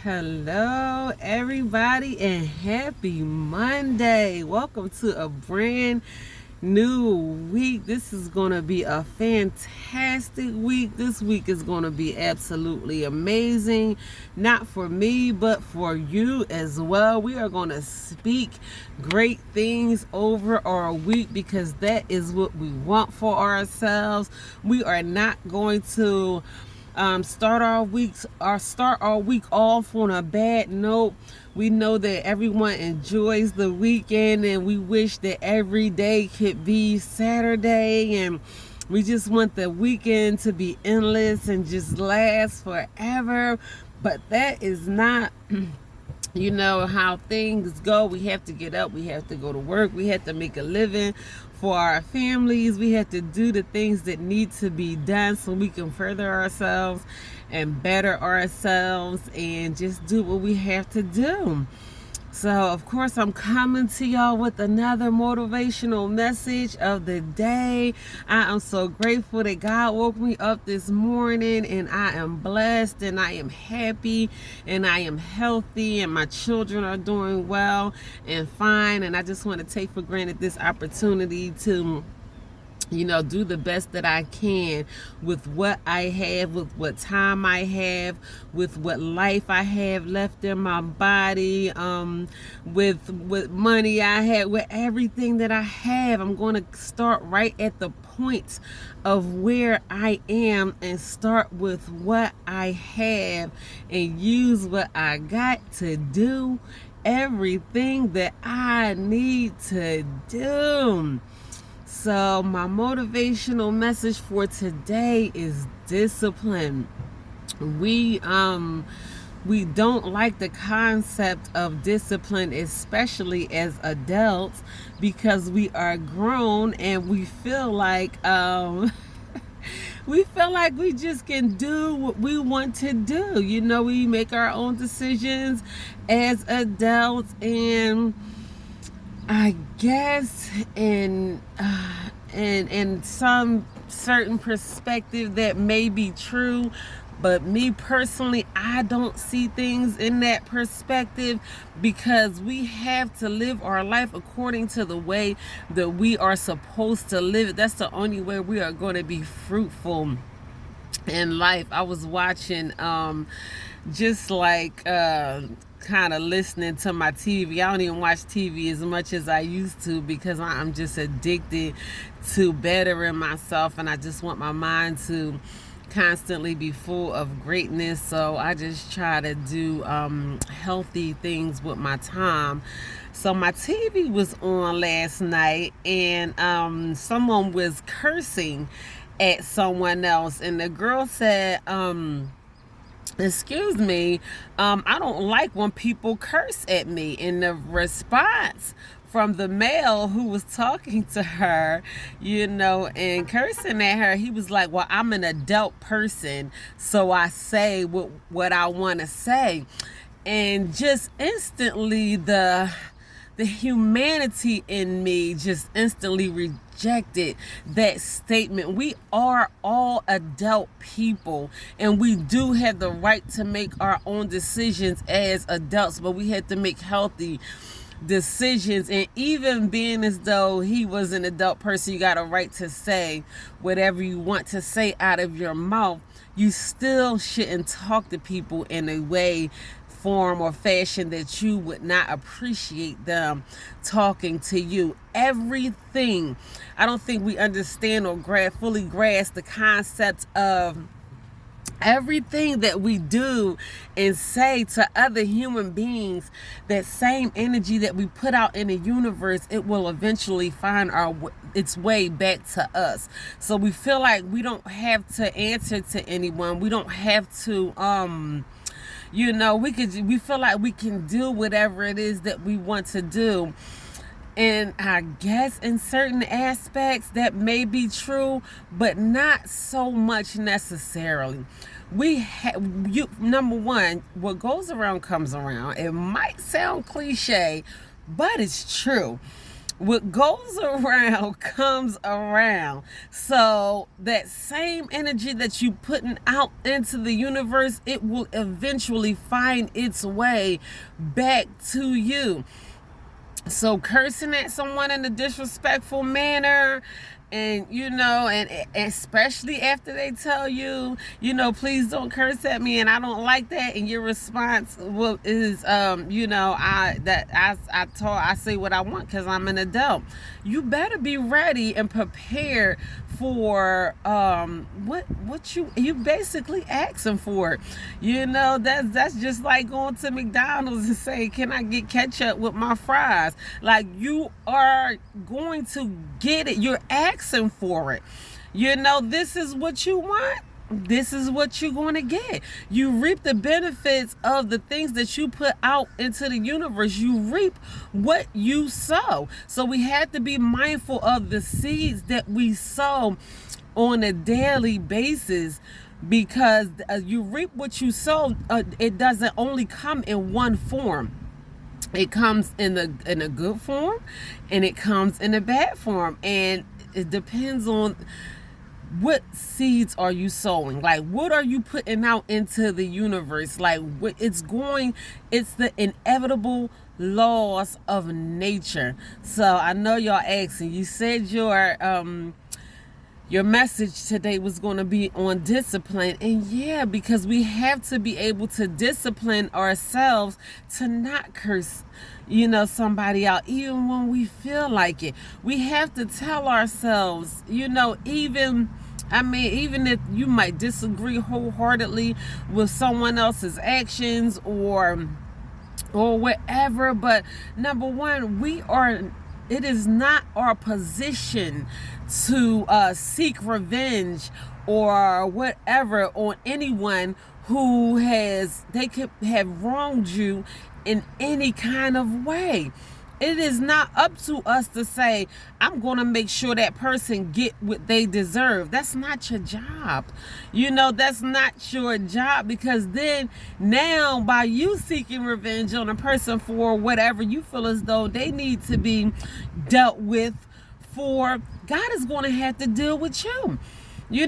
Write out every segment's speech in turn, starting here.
Hello, everybody, and happy Monday. Welcome to a brand new week. This is going to be a fantastic week. This week is going to be absolutely amazing, not for me, but for you as well. We are going to speak great things over our week because that is what we want for ourselves. We are not going to start our week off on a bad note. We know that everyone enjoys the weekend, and we wish that every day could be Saturday, and we just want the weekend to be endless and just last forever. But that is not how things go. We have to get up, we have to go to work, we have to make a living for our families, we have to do the things that need to be done so we can further ourselves and better ourselves and just do what we have to do. So, of course, I'm coming to y'all with another motivational message of the day. I am so grateful that God woke me up this morning, and I am blessed, and I am happy, and I am healthy, and my children are doing well and fine. And I just want to take for granted this opportunity to do the best that I can with what I have, with what time I have, with what life I have left in my body, with money I have, with everything that I have. I'm going to start right at the point of where I am and start with what I have and use what I got to do everything that I need to do. So my motivational message for today is discipline. We don't like the concept of discipline, especially as adults, because we are grown and we feel like we just can do what we want to do. We make our own decisions as adults, and I guess in some certain perspective that may be true, but me personally, I don't see things in that perspective, because we have to live our life according to the way that we are supposed to live it. That's the only way we are going to be fruitful in life. I was watching kind of listening to my TV. I don't even watch TV as much as I used to, because I'm just addicted to bettering myself, and I just want my mind to constantly be full of greatness. So I just try to do healthy things with my time. So my TV was on last night, and someone was cursing at someone else, and the girl said, excuse me, I don't like when people curse at me. And the response from the male who was talking to her, and cursing at her, he was like, well, I'm an adult person, so I say what I want to say. And just instantly, the humanity in me just instantly rejected that statement. We are all adult people, and we do have the right to make our own decisions as adults, but we have to make healthy decisions. And even being as though he was an adult person, you got a right to say whatever you want to say out of your mouth. You still shouldn't talk to people in a way, form, or fashion that you would not appreciate them talking to you. Everything, I don't think we understand or fully grasp the concept of everything that we do and say to other human beings. That same energy that we put out in the universe, it will eventually find its way back to us. So we feel like we don't have to answer to anyone. We don't have to we feel like we can do whatever it is that we want to do. And I guess in certain aspects that may be true, but not so much necessarily. Number one, what goes around comes around. It might sound cliche, but it's true. what goes around comes around. So that same energy that you putting out into the universe, it will eventually find its way back to you. So cursing at someone in a disrespectful manner, and and especially after they tell you, please don't curse at me, and I don't like that, and your response is I say what I want because I'm an adult. You better be ready and prepared for what you basically asking for. That's just like going to McDonald's and say, can I get ketchup with my fries? Like, you are going to get it. You're asking for it. This is what you want. This is what you're going to get. You reap the benefits of the things that you put out into the universe. You reap what you sow. So we have to be mindful of the seeds that we sow on a daily basis, because you reap what you sow. It doesn't only come in one form. It comes in a good form, and it comes in a bad form, and it depends on what seeds are you sowing. Like, what are you putting out into the universe? Like, it's the inevitable laws of nature. So I know y'all asking, you said your message today was going to be on discipline. And yeah, because we have to be able to discipline ourselves to not curse, somebody out, even when we feel like it. We have to tell ourselves, even if you might disagree wholeheartedly with someone else's actions or whatever, but number one, it is not our position to seek revenge or whatever on anyone who they could have wronged you in any kind of way. It is not up to us to say, I'm going to make sure that person get what they deserve. That's not your job. That's not your job, because then now by you seeking revenge on a person for whatever you feel as though they need to be dealt with for, God is going to have to deal with you. You're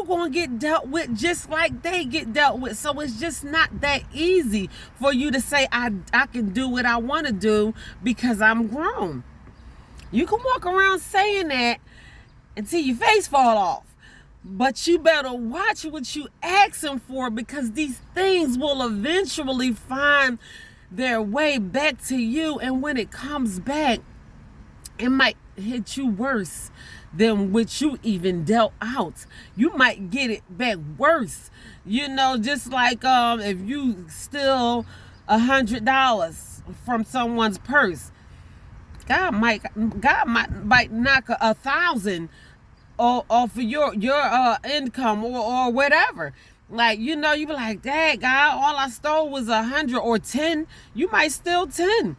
going to get dealt with just like they get dealt with. So it's just not that easy for you to say, I can do what I want to do because I'm grown. You can walk around saying that until your face fall off. But you better watch what you asking for, because these things will eventually find their way back to you. And when it comes back, it might hit you worse than what you even dealt out. You might get it back worse. Just like if you steal $100 from someone's purse, God might knock 1,000 off of your income or whatever. Like, you be like, dang, God, all I stole was 100 or 10. You might steal 10.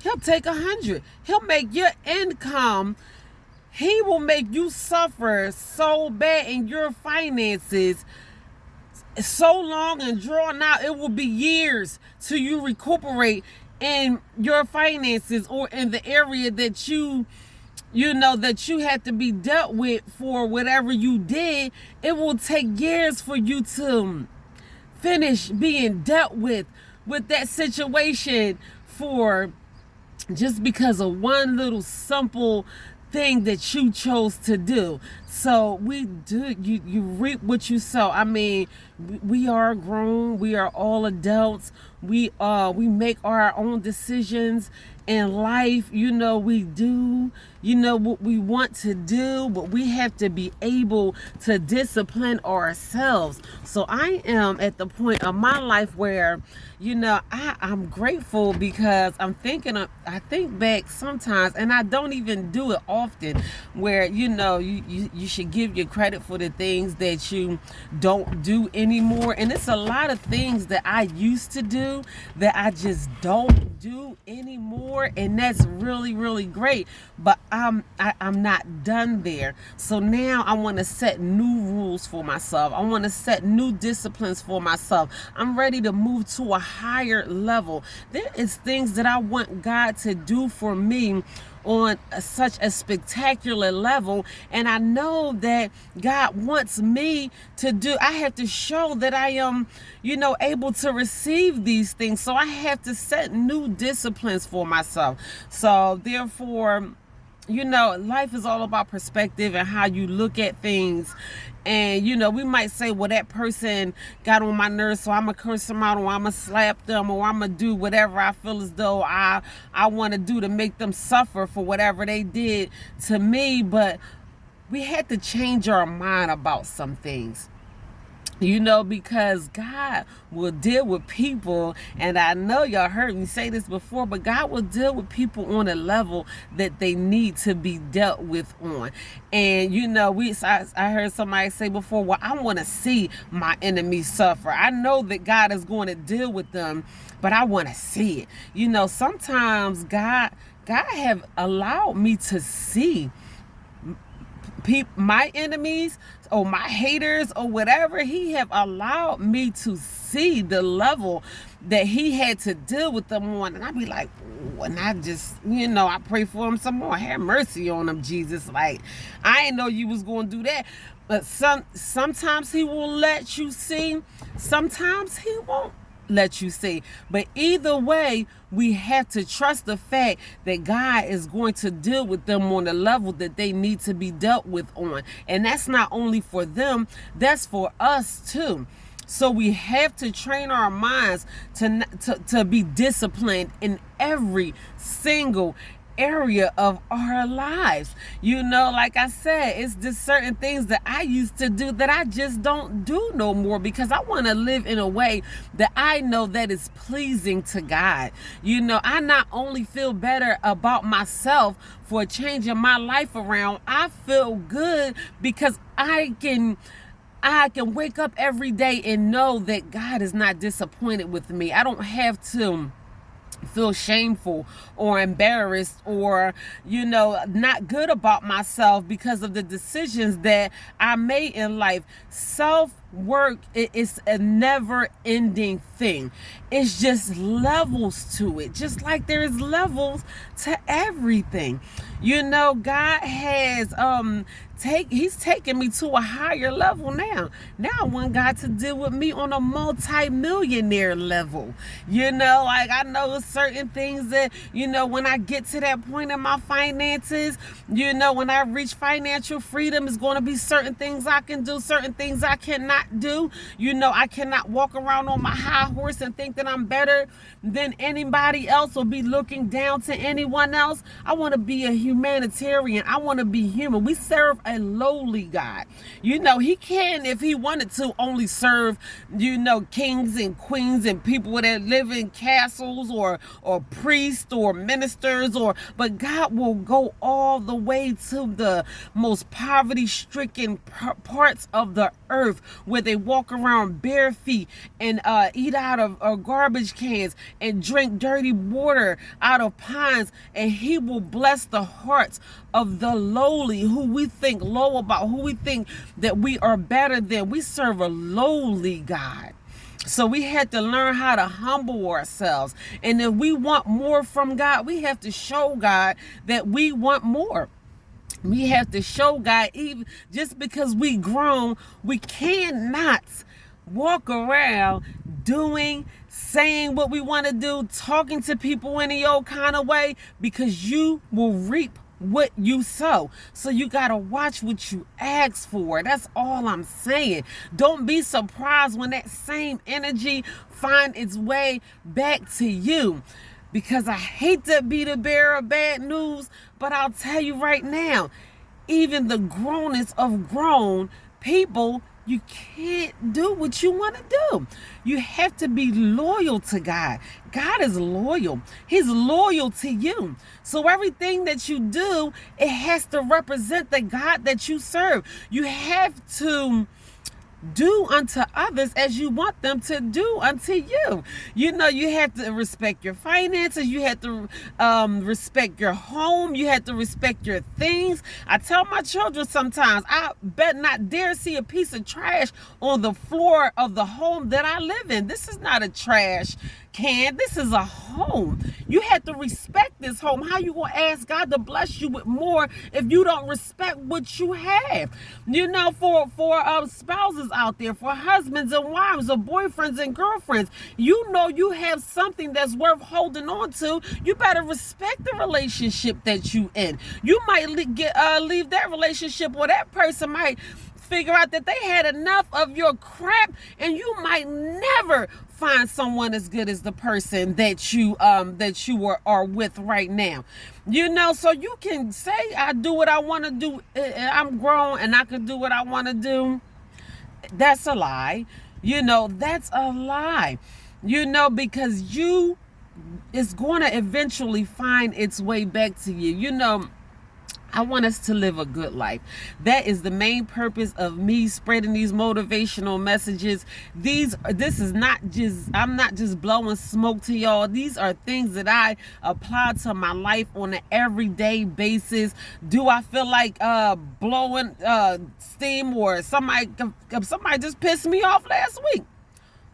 He'll take 100. He'll make your income. He will make you suffer so bad in your finances, so long and drawn out. It will be years till you recuperate in your finances or in the area that you had to be dealt with for whatever you did. It will take years for you to finish being dealt with that situation, for just because of one little simple thing that you chose to do. So you reap what you sow. We are grown, we are all adults, we make our own decisions in life. We do what we want to do, but we have to be able to discipline ourselves. So I am at the point of my life where I'm grateful, because I think back sometimes, and I don't even do it often, where you should give your credit for the things that you don't do anymore. And it's a lot of things that I used to do that I just don't do anymore, and that's really, really great. But I'm not done there. So now I want to set new rules for myself. I want to set new disciplines for myself. I'm ready to move to a higher level. There is things that I want God to do for me on such a spectacular level. And I know that God wants me to do, I have to show that I am, able to receive these things. So I have to set new disciplines for myself. So therefore, life is all about perspective and how you look at things. And, we might say, well, that person got on my nerves, so I'm going to curse them out, or I'm going to slap them, or I'm going to do whatever I feel as though I want to do to make them suffer for whatever they did to me. But we had to change our mind about some things. Because God will deal with people, and I know y'all heard me say this before, but God will deal with people on a level that they need to be dealt with on. And I heard somebody say before, well, I want to see my enemies suffer. I know that God is going to deal with them, but I want to see it. Sometimes God have allowed me to see my enemies or my haters or whatever. He have allowed me to see the level that he had to deal with them on, and I be like, ooh, and I just, I pray for him some more. Have mercy on him, Jesus. Like, I didn't know you was going to do that. But sometimes he will let you see, sometimes he won't let you see. But either way, we have to trust the fact that God is going to deal with them on the level that they need to be dealt with on. And that's not only for them, that's for us too. So we have to train our minds to be disciplined in every single area of our lives. Like I said, it's just certain things that I used to do that I just don't do no more, because I want to live in a way that I know that is pleasing to God. I not only feel better about myself for changing my life around, I feel good because I can wake up every day and know that God is not disappointed with me. I don't have to feel shameful or embarrassed or not good about myself because of the decisions that I made in life. Self-work is a never-ending thing. It's just levels to it, just like there's levels to everything. God has he's taking me to a higher level now. Now I want God to deal with me on a multi-millionaire level. Like, I know certain things that, when I get to that point in my finances, when I reach financial freedom, it's going to be certain things I can do, certain things I cannot do. I cannot walk around on my high horse and think that I'm better than anybody else or be looking down to anyone else. I want to be a humanitarian. I want to be human. We serve a lowly God. He can, if he wanted to, only serve, kings and queens and people that live in castles or priests or ministers, but God will go all the way to the most poverty-stricken parts of the earth where they walk around bare feet and eat out of garbage cans and drink dirty water out of ponds, and he will bless the hearts of the lowly, who we think low about, who we think that we are better than. We serve a lowly God. So we had to learn how to humble ourselves. And if we want more from God, we have to show God that we want more. We have to show God, even just because we grown, we cannot walk around saying what we want to do, talking to people any old kind of way, because you will reap what you sow. So you got to watch what you ask for. That's all I'm saying. Don't be surprised when that same energy find its way back to you. Because I hate to be the bearer of bad news, but I'll tell you right now, even the grownest of grown people, you can't do what you want to do. You have to be loyal to God. God is loyal. He's loyal to you. So everything that you do, it has to represent the God that you serve. You have to do unto others as you want them to do unto you. You know, you have to respect your finances. You have to respect your home. You have to respect your things. I tell my children sometimes, I bet not dare see a piece of trash on the floor of the home that I live in. This is not a trash can. This is a home. You have to respect this home. How you gonna ask God to bless you with more if you don't respect what you have? You know, for spouses out there, for husbands and wives, or boyfriends and girlfriends, you know you have something that's worth holding on to. You better respect the relationship that you in. You might leave that relationship, or that person might figure out that they had enough of your crap, and you might never find someone as good as the person that you are with right now. You know, so you can say, I do what I want to do, I'm grown and I can do what I want to do. That's a lie. You know, that's a lie. You know, because it's going to eventually find its way back to you. You know, I want us to live a good life. That is the main purpose of me spreading these motivational messages. This is not just, I'm not just blowing smoke to y'all. These are things that I apply to my life on an everyday basis. Do I feel like blowing steam, or somebody just pissed me off last week?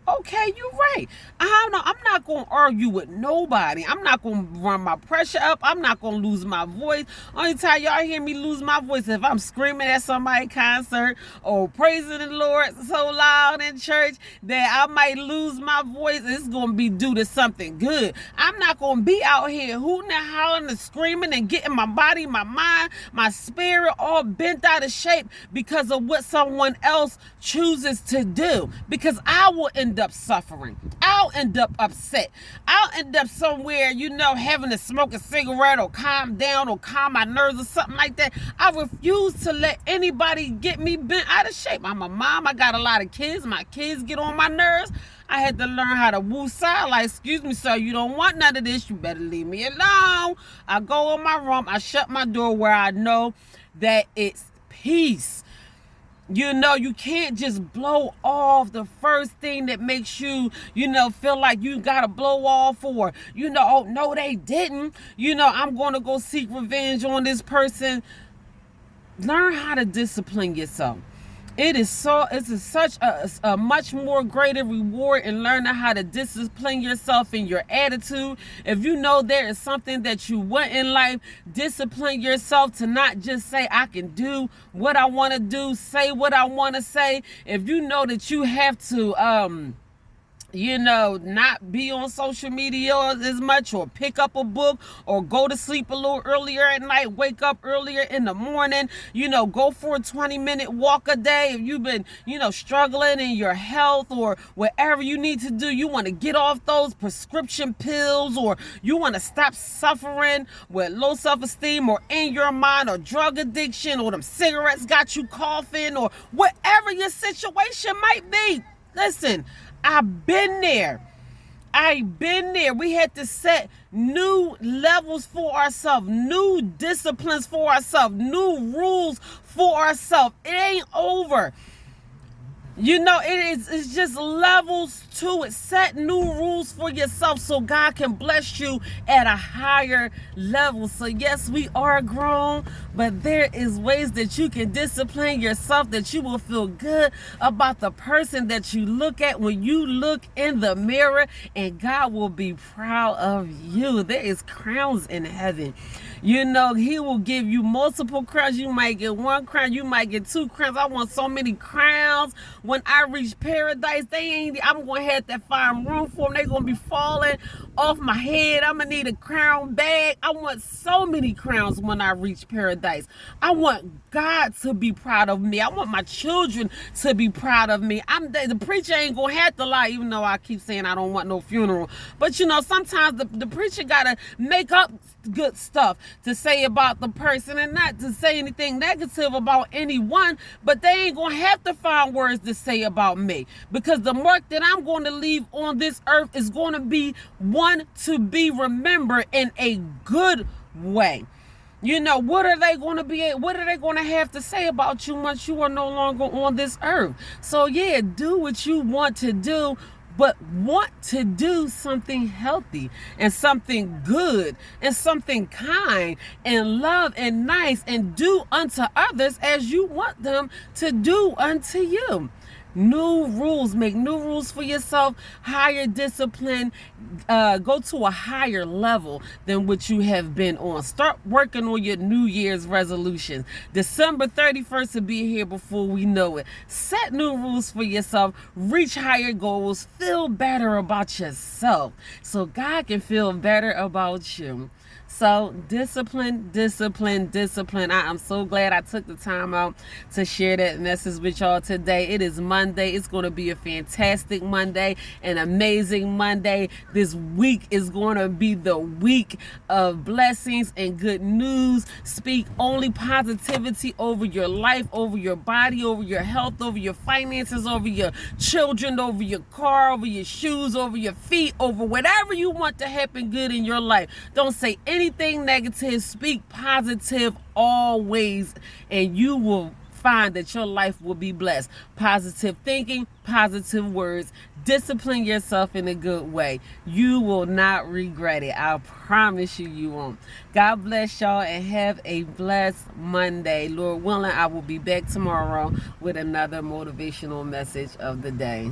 Okay, you're right. I don't know. I'm not going to argue with nobody. I'm not going to run my pressure up. I'm not going to lose my voice. Only time y'all hear me lose my voice if I'm screaming at somebody's concert or praising the Lord so loud in church that I might lose my voice. It's going to be due to something good. I'm not going to be out here hooting and hollering and screaming and getting my body, my mind, my spirit all bent out of shape because of what someone else chooses to do. Because I will end up suffering. I'll end up upset. I'll end up somewhere, you know, having to smoke a cigarette or calm down or calm my nerves or something like that. I refuse to let anybody get me bent out of shape. I'm a mom. I got a lot of kids. My kids get on my nerves. I had to learn how to woo-side, like, excuse me, sir, you don't want none of this. You better leave me alone. I go in my room. I shut my door where I know that it's peace. You know, you can't just blow off the first thing that makes you, you know, feel like you got to blow off, or, you know, oh, no, they didn't. You know, I'm going to go seek revenge on this person. Learn how to discipline yourself. It's such a much more greater reward in learning how to discipline yourself in your attitude. If you know there is something that you want in life, discipline yourself to not just say, I can do what I want to do, say what I want to say. If you know that you have to, you know, not be on social media as much, or pick up a book, or go to sleep a little earlier at night, wake up earlier in the morning, you know, go for a 20-minute walk a day. If you've been, you know, struggling in your health or whatever you need to do, you want to get off those prescription pills, or you want to stop suffering with low self-esteem or in your mind, or drug addiction, or them cigarettes got you coughing, or whatever your situation might be. Listen, I've been there. We had to set new levels for ourselves, new disciplines for ourselves, new rules for ourselves. It ain't over. You know, it's just levels to it. Set new rules for yourself so God can bless you at a higher level. So yes, we are grown, but there is ways that you can discipline yourself that you will feel good about the person that you look at when you look in the mirror, and God will be proud of you. There is crowns in heaven. You know, he will give you multiple crowns. You might get one crown, you might get two crowns. I want so many crowns. When I reach paradise, I'm going to have to find room for them. They're going to be falling off my head. I'm going to need a crown bag. I want so many crowns when I reach paradise. I want God to be proud of me. I want my children to be proud of me. The preacher ain't going to have to lie, even though I keep saying I don't want no funeral. But, you know, sometimes the preacher got to make up good stuff to say about the person, and not to say anything negative about anyone, but they ain't going to have to find words to say about me, because the mark that I'm going to leave on this earth is going to be one to be remembered in a good way. You know, what are they going to be? What are they going to have to say about you once you are no longer on this earth? So yeah, do what you want to do, but want to do something healthy and something good and something kind and love and nice, and do unto others as you want them to do unto you. New rules, make new rules for yourself, higher discipline, go to a higher level than what you have been on. Start working on your New Year's resolutions. December 31st will be here before we know it. Set new rules for yourself, reach higher goals, feel better about yourself so God can feel better about you. So discipline, discipline, discipline. I am so glad I took the time out to share that message with y'all today. It is Monday. It's going to be a fantastic Monday, an amazing Monday. This week is going to be the week of blessings and good news. Speak only positivity over your life, over your body, over your health, over your finances, over your children, over your car, over your shoes, over your feet, over whatever you want to happen good in your life. Don't say anything negative. Speak positive always, and you will find that your life will be blessed. Positive thinking, positive words. Discipline yourself in a good way. You will not regret it. I promise you, you won't. God bless y'all and have a blessed Monday. Lord willing, I will be back tomorrow with another motivational message of the day.